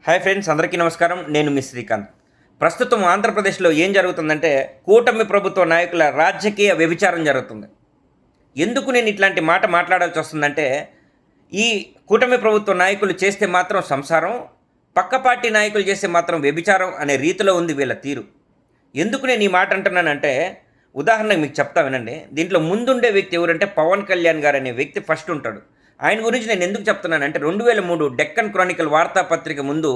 Hi friends, అందరికీ నమస్కారం. నేను మీ శ్రీకాంత్. ప్రస్తుతం ఆంధ్రప్రదేశ్లో ఏం జరుగుతుందంటే, కూటమి ప్రభుత్వ నాయకుల రాజకీయ వ్యభిచారం జరుగుతుంది. ఎందుకు నేను ఇట్లాంటి మాట మాట్లాడాల్సి వస్తుందంటే, ఈ కూటమి ప్రభుత్వ నాయకులు చేస్తే మాత్రం సంసారం, పక్క పార్టీ నాయకులు చేస్తే మాత్రం వ్యభిచారం అనే రీతిలో ఉంది వీళ్ళ తీరు. ఎందుకు నేను ఈ మాట అంటున్నానంటే, ఉదాహరణకు మీకు చెప్తా వినండి. దీంట్లో ముందుండే వ్యక్తి ఎవరంటే పవన్ కళ్యాణ్ గారు అనే వ్యక్తి ఫస్ట్ ఉంటాడు. ఆయన గురించి నేను ఎందుకు చెప్తున్నానంటే 2003 డెక్కన్ క్రానికల్ వార్తాపత్రిక ముందు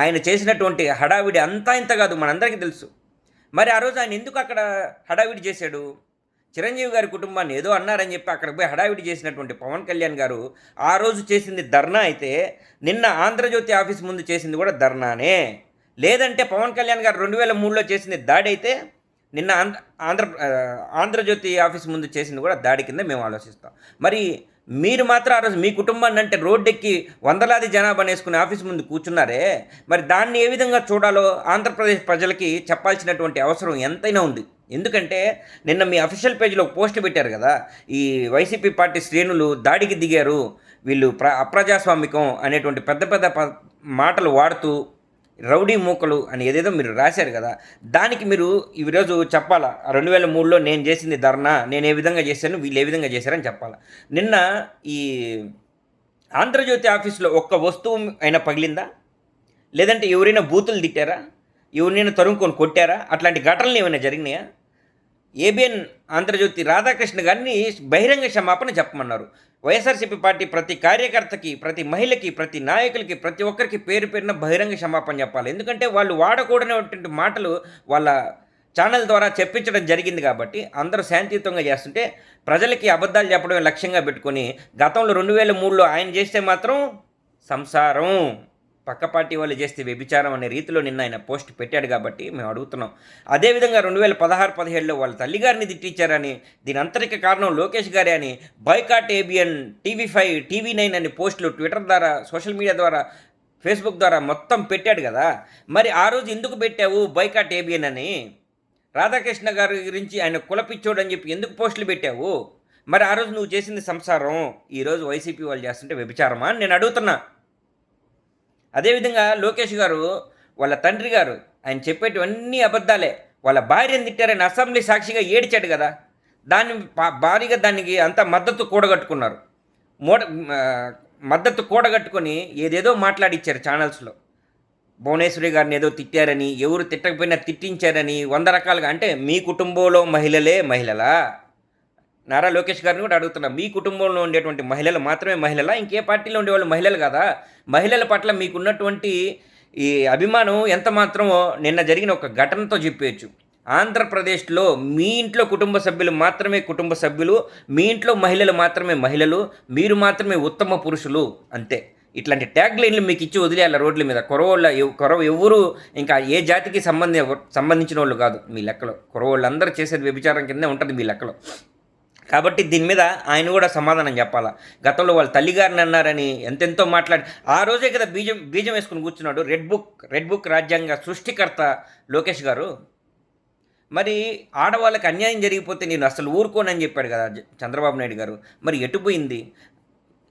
ఆయన చేసినటువంటి హడావిడి అంతా ఇంత కాదు, మనందరికీ తెలుసు. మరి ఆ రోజు ఆయన ఎందుకు అక్కడ హడావిడి చేశాడు? చిరంజీవి గారి కుటుంబాన్ని ఏదో అన్నారని చెప్పి అక్కడ పోయి హడావిడి చేసినటువంటి పవన్ కళ్యాణ్ గారు ఆ రోజు చేసింది ధర్నా అయితే, నిన్న ఆంధ్రజ్యోతి ఆఫీస్ ముందు చేసింది కూడా ధర్నానే. లేదంటే పవన్ కళ్యాణ్ గారు 2003లో చేసింది దాడి అయితే, నిన్న ఆంధ్రజ్యోతి ఆఫీస్ ముందు చేసింది కూడా దాడి కింద మేము ఆలోచిస్తాం. మరి మీరు మాత్రం ఆ రోజు మీ కుటుంబాన్ని అంటే రోడ్డెక్కి వందలాది జనాభాని వేసుకుని ఆఫీస్ ముందు కూర్చున్నారే, మరి దాన్ని ఏ విధంగా చూడాలో ఆంధ్రప్రదేశ్ ప్రజలకి చెప్పాల్సినటువంటి అవసరం ఎంతైనా ఉంది. ఎందుకంటే నిన్న మీ అఫీషియల్ పేజ్లో పోస్ట్ పెట్టారు కదా, ఈ వైసీపీ పార్టీ శ్రేణులు దాడికి దిగారు, వీళ్ళు అప్రజాస్వామికం అనేటువంటి పెద్ద పెద్ద మాటలు వాడుతూ రౌడీ మూకలు అని ఏదేదో మీరు రాశారు కదా, దానికి మీరు ఈరోజు చెప్పాలా. 2003లో నేను చేసింది ధర్నా, నేను ఏ విధంగా చేశాను, వీళ్ళు ఏ విధంగా చేశారని చెప్పాలా. నిన్న ఈ ఆంధ్రజ్యోతి ఆఫీస్లో ఒక్క వస్తువు అయినా పగిలిందా? లేదంటే ఎవరైనా బూతులు తిట్టారా? ఎవరినైనా తరుముకొని కొట్టారా? అట్లాంటి ఘటనలు ఏమైనా జరిగినాయా? ఏబిఎన్ ఆంధ్రజ్యోతి రాధాకృష్ణ గారిని బహిరంగ క్షమాపణ చెప్పమన్నారు. వైఎస్ఆర్సీపీ పార్టీ ప్రతి కార్యకర్తకి, ప్రతి మహిళకి, ప్రతి నాయకులకి, ప్రతి ఒక్కరికి పేరు పేరున బహిరంగ క్షమాపణ చెప్పాలి. ఎందుకంటే వాళ్ళు వాడకూడనటువంటి మాటలు వాళ్ళ ఛానల్ ద్వారా చెప్పించడం జరిగింది కాబట్టి అందరూ శాంతియుతంగా చేస్తుంటే, ప్రజలకి అబద్ధాలు చెప్పడమే లక్ష్యంగా పెట్టుకొని గతంలో 2003లో ఆయన చేస్తే మాత్రం సంసారం, పక్క పార్టీ వాళ్ళు చేస్తే వ్యభిచారం అనే రీతిలో నిన్న ఆయన పోస్ట్ పెట్టాడు కాబట్టి మేము అడుగుతున్నాం. అదేవిధంగా 2016-17లో వాళ్ళ తల్లిగారిని తిట్టించారని, దీని అంతరిక కారణం లోకేష్ గారే అని బాయ్కాట్ ఏబిఎన్, టీవీ5, టీవీ9 అని పోస్టులు ట్విట్టర్ ద్వారా, సోషల్ మీడియా ద్వారా, ఫేస్బుక్ ద్వారా మొత్తం పెట్టాడు కదా. మరి ఆ రోజు ఎందుకు పెట్టావు బాయ్కాట్ ఏబిఎన్ అని? రాధాకృష్ణ గారి గురించి ఆయన కులపిచ్చోడు అని చెప్పి ఎందుకు పోస్టులు పెట్టావు? మరి ఆ రోజు నువ్వు చేసింది సంసారం, ఈరోజు వైసీపీ వాళ్ళు చేస్తుంటే వ్యభిచారమా అని నేను అడుగుతున్నా. అదేవిధంగా లోకేష్ గారు వాళ్ళ తండ్రి గారు ఆయన చెప్పేటివన్నీ అబద్ధాలే. వాళ్ళ భార్యను తిట్టారని అసెంబ్లీ సాక్షిగా ఏడ్చాడు కదా, దాన్ని భారీగా దానికి అంతా మద్దతు కూడగట్టుకున్నారు. మద్దతు కూడగట్టుకొని ఏదేదో మాట్లాడిచ్చారు ఛానల్స్లో. భువనేశ్వరి గారిని ఏదో తిట్టారని, ఎవరు తిట్టకపోయినా తిట్టించారని 100 రకాలుగా. అంటే మీ కుటుంబంలో మహిళలే మహిళలా? నారా లోకేష్ గారిని కూడా అడుగుతున్నా, మీ కుటుంబంలో ఉండేటువంటి మహిళలు మాత్రమే మహిళలా? ఇంకే పార్టీలో ఉండేవాళ్ళు మహిళలు కదా? మహిళల పట్ల మీకున్నటువంటి ఈ అభిమానం ఎంత మాత్రమో నిన్న జరిగిన ఒక ఘటనతో చెప్పేయచ్చు. ఆంధ్రప్రదేశ్లో మీ ఇంట్లో కుటుంబ సభ్యులు మాత్రమే కుటుంబ సభ్యులు, మీ ఇంట్లో మహిళలు మాత్రమే మహిళలు, మీరు మాత్రమే ఉత్తమ పురుషులు, అంతే. ఇట్లాంటి ట్యాగ్ లైన్లు మీకు ఇచ్చి వదిలేయాలి రోడ్ల మీద. కొరవ ఎవరు ఇంకా ఏ జాతికి సంబంధించిన వాళ్ళు కాదు మీ లెక్కలో. కురవాళ్ళందరూ చేసేది వ్యభిచారం కిందే ఉంటుంది మీ లెక్కలో. కాబట్టి దీని మీద ఆయన కూడా సమాధానం చెప్పాలా. గతంలో వాళ్ళ తల్లిగారిని అన్నారని ఎంతెంతో మాట్లాడి ఆ రోజే కదా బీజం వేసుకుని కూర్చున్నాడు రెడ్ బుక్ రాజ్యాంగ సృష్టికర్త లోకేష్ గారు. మరి ఆడవాళ్ళకి అన్యాయం జరిగిపోతే నేను అసలు ఊరుకోనని చెప్పాడు కదా చంద్రబాబు నాయుడు గారు. మరి ఎటుపోయింది?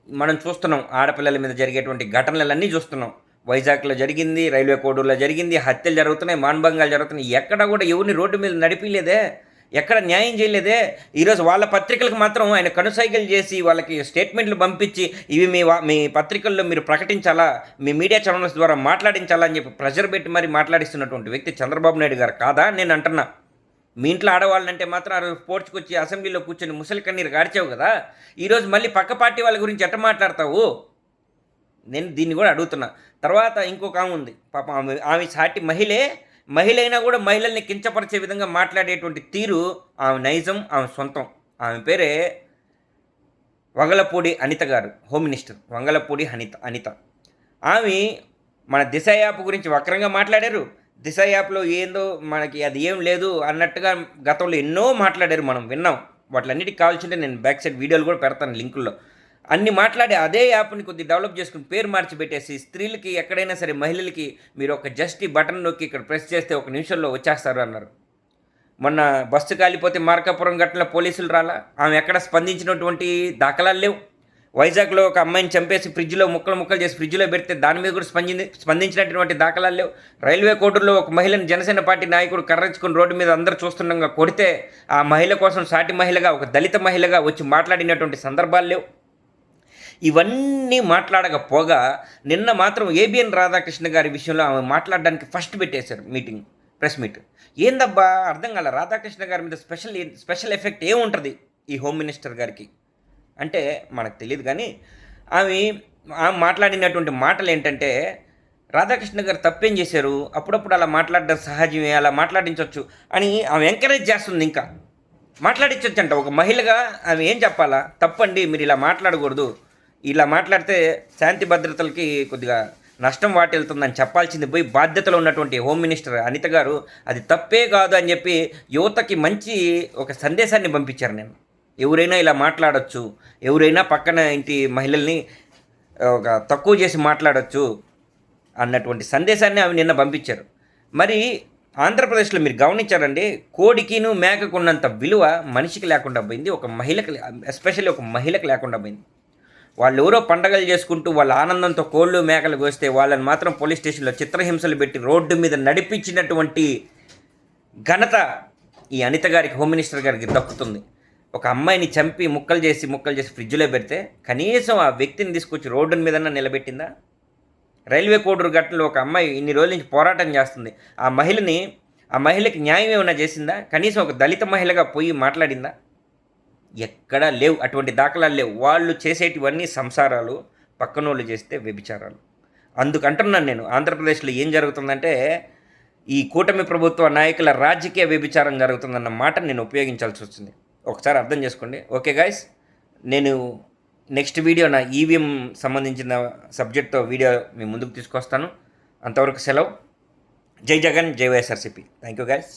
మనం చూస్తున్నాం, ఆడపిల్లల మీద జరిగేటువంటి ఘటనలన్నీ చూస్తున్నాం. వైజాగ్లో జరిగింది, రైల్వే కోడూరులో జరిగింది, హత్యలు జరుగుతున్నాయి, మానభంగాలు జరుగుతున్నాయి. ఎక్కడ కూడా ఎవరిని రోడ్డు మీద నడిపిలేదే, ఎక్కడ న్యాయం చేయలేదే. ఈరోజు వాళ్ళ పత్రికలకు మాత్రం ఆయన కనుసైగలు చేసి వాళ్ళకి స్టేట్మెంట్లు పంపించి ఇవి మీ పత్రికల్లో మీరు ప్రకటించాలా, మీ మీడియా ఛానల్స్ ద్వారా మాట్లాడించాలా అని చెప్పి ప్రెషర్ పెట్టి మరి మాట్లాడిస్తున్నటువంటి వ్యక్తి చంద్రబాబు నాయుడు గారు కాదా నేను అంటున్నా. మీ ఇంట్లో ఆడవాళ్ళంటే మాత్రం ఆ రోజు స్పోర్ట్స్కి వచ్చి అసెంబ్లీలో కూర్చొని ముసలి కన్నీరు గార్చావు కదా, ఈరోజు మళ్ళీ పక్క పార్టీ వాళ్ళ గురించి ఎట్ట మాట్లాడతావు? నేను దీన్ని కూడా అడుగుతున్నా. తర్వాత ఇంకొక ఆమె ఉంది, పాపం ఆమె సాటి మహిళ అయినా కూడా మహిళల్ని కించపరిచే విధంగా మాట్లాడేటువంటి తీరు ఆమె నైజం, ఆమె సొంతం. ఆమె పేరే వంగలపూడి అనిత గారు, హోమ్ మినిస్టర్ వంగలపూడి అనిత. ఆమె మన దిశ యాప్ గురించి వక్రంగా మాట్లాడారు. దిశ యాప్లో ఏందో మనకి అది ఏం లేదు అన్నట్టుగా గతంలో ఎన్నో మాట్లాడారు, మనం విన్నాం. వాటిలన్నిటికి కావాల్సింటే నేను బ్యాక్ సైడ్ వీడియోలు కూడా పెడతాను లింకుల్లో. అన్ని మాట్లాడి అదే యాప్ని కొద్దిగా డెవలప్ చేసుకుని పేరు మార్చి పెట్టేసి స్త్రీలకి ఎక్కడైనా సరే మహిళలకి మీరు ఒక జస్ట్ ఈ బటన్ నొక్కి ఇక్కడ ప్రెస్ చేస్తే 1 నిమిషంలో వచ్చేస్తారు అన్నారు. మొన్న బస్సు కాలిపోతే మార్కాపురం ఘటనలో పోలీసులు రాలా, ఆమె ఎక్కడ స్పందించినటువంటి దాఖలాలు లేవు. వైజాగ్లో ఒక అమ్మాయిని చంపేసి ఫ్రిడ్జ్లో ముక్కలు చేసి ఫ్రిడ్జ్లో పెడితే దాని మీద కూడా స్పందించినటువంటి దాఖలాలు లేవు. రైల్వే కోడూరులో ఒక మహిళను జనసేన పార్టీ నాయకుడు కర్రెచ్చుకుని రోడ్డు మీద అందరూ చూస్తుండగా కొడితే ఆ మహిళ కోసం సాటి మహిళగా, ఒక దళిత మహిళగా వచ్చి మాట్లాడినటువంటి సందర్భాలు లేవు. ఇవన్నీ మాట్లాడకపోగా నిన్న మాత్రం ఏబిఎన్ రాధాకృష్ణ గారి విషయంలో ఆమె మాట్లాడడానికి ఫస్ట్ పెట్టేశారు మీటింగ్, ప్రెస్ మీట్. ఏందబ్బా అర్థం కాల. రాధాకృష్ణ గారి మీద స్పెషల్ ఎఫెక్ట్ ఏముంటుంది ఈ హోమ్ మినిస్టర్ గారికి అంటే మనకు తెలియదు. కానీ ఆమె మాట్లాడినటువంటి మాటలు ఏంటంటే, రాధాకృష్ణ గారు తప్పేం చేశారు, అప్పుడప్పుడు అలా మాట్లాడడం సహజమే, అలా మాట్లాడించవచ్చు అని ఆమె ఎంకరేజ్ చేస్తుంది. ఇంకా మాట్లాడించవచ్చు అంట. ఒక మహిళగా ఆమె ఏం చెప్పాలా, తప్పండి మీరు ఇలా మాట్లాడకూడదు, ఇలా మాట్లాడితే శాంతి భద్రతలకి కొద్దిగా నష్టం వాటిల్తుందని చెప్పాల్సింది పోయి బాధ్యతలో ఉన్నటువంటి హోమ్ మినిస్టర్ అనిత గారు అది తప్పే కాదు అని చెప్పి యువతకి మంచి ఒక సందేశాన్ని పంపించారు. నేను ఎవరైనా ఇలా మాట్లాడచ్చు, ఎవరైనా పక్కన ఇంటి మహిళల్ని ఒక తక్కువ చేసి మాట్లాడచ్చు అన్నటువంటి సందేశాన్ని ఆమె నిన్న పంపించారు. మరి ఆంధ్రప్రదేశ్లో మీరు గమనించారండి, కోడికిను మేకకున్నంత విలువ మనిషికి లేకుండా పోయింది, ఒక మహిళకి, ఎస్పెషల్లీ ఒక మహిళకి లేకుండా పోయింది. వాళ్ళు ఎవరో పండగలు చేసుకుంటూ వాళ్ళ ఆనందంతో కోళ్ళు మేకలు కోస్తే వాళ్ళని మాత్రం పోలీస్ స్టేషన్లో చిత్రహింసలు పెట్టి రోడ్డు మీద నడిపించినటువంటి ఘనత ఈ అనిత గారికి, హోమ్ మినిస్టర్ గారికి దక్కుతుంది. ఒక అమ్మాయిని చంపి ముక్కలు చేసి ఫ్రిడ్జ్లో పెడితే కనీసం ఆ వ్యక్తిని తీసుకొచ్చి రోడ్డు మీదన్నా నిలబెట్టిందా? రైల్వే కోడూరు ఘటనలో ఒక అమ్మాయి ఇన్ని రోజుల నుంచి పోరాటం చేస్తుంది, ఆ మహిళకి న్యాయం ఏమైనా చేసిందా? కనీసం ఒక దళిత మహిళగా పోయి మాట్లాడిందా? ఎక్కడా లేవు, అటువంటి దాఖలాలు లేవు. వాళ్ళు చేసేటివన్నీ సంసారాలు, పక్కనోళ్ళు చేస్తే వ్యభిచారాలు. అందుకంటున్నాను నేను, ఆంధ్రప్రదేశ్లో ఏం జరుగుతుందంటే ఈ కూటమి ప్రభుత్వ నాయకుల రాజకీయ వ్యభిచారం జరుగుతుందన్న మాట నేను ఉపయోగించాల్సి వచ్చింది. ఒకసారి అర్థం చేసుకోండి. ఓకే గాయస్, నేను నెక్స్ట్ వీడియో నా ఈవీఎం సంబంధించిన సబ్జెక్ట్తో వీడియో మీ ముందుకు తీసుకొస్తాను. అంతవరకు సెలవు. జై జగన్, జై వైఎస్ఆర్సీపీ. Thank you guys.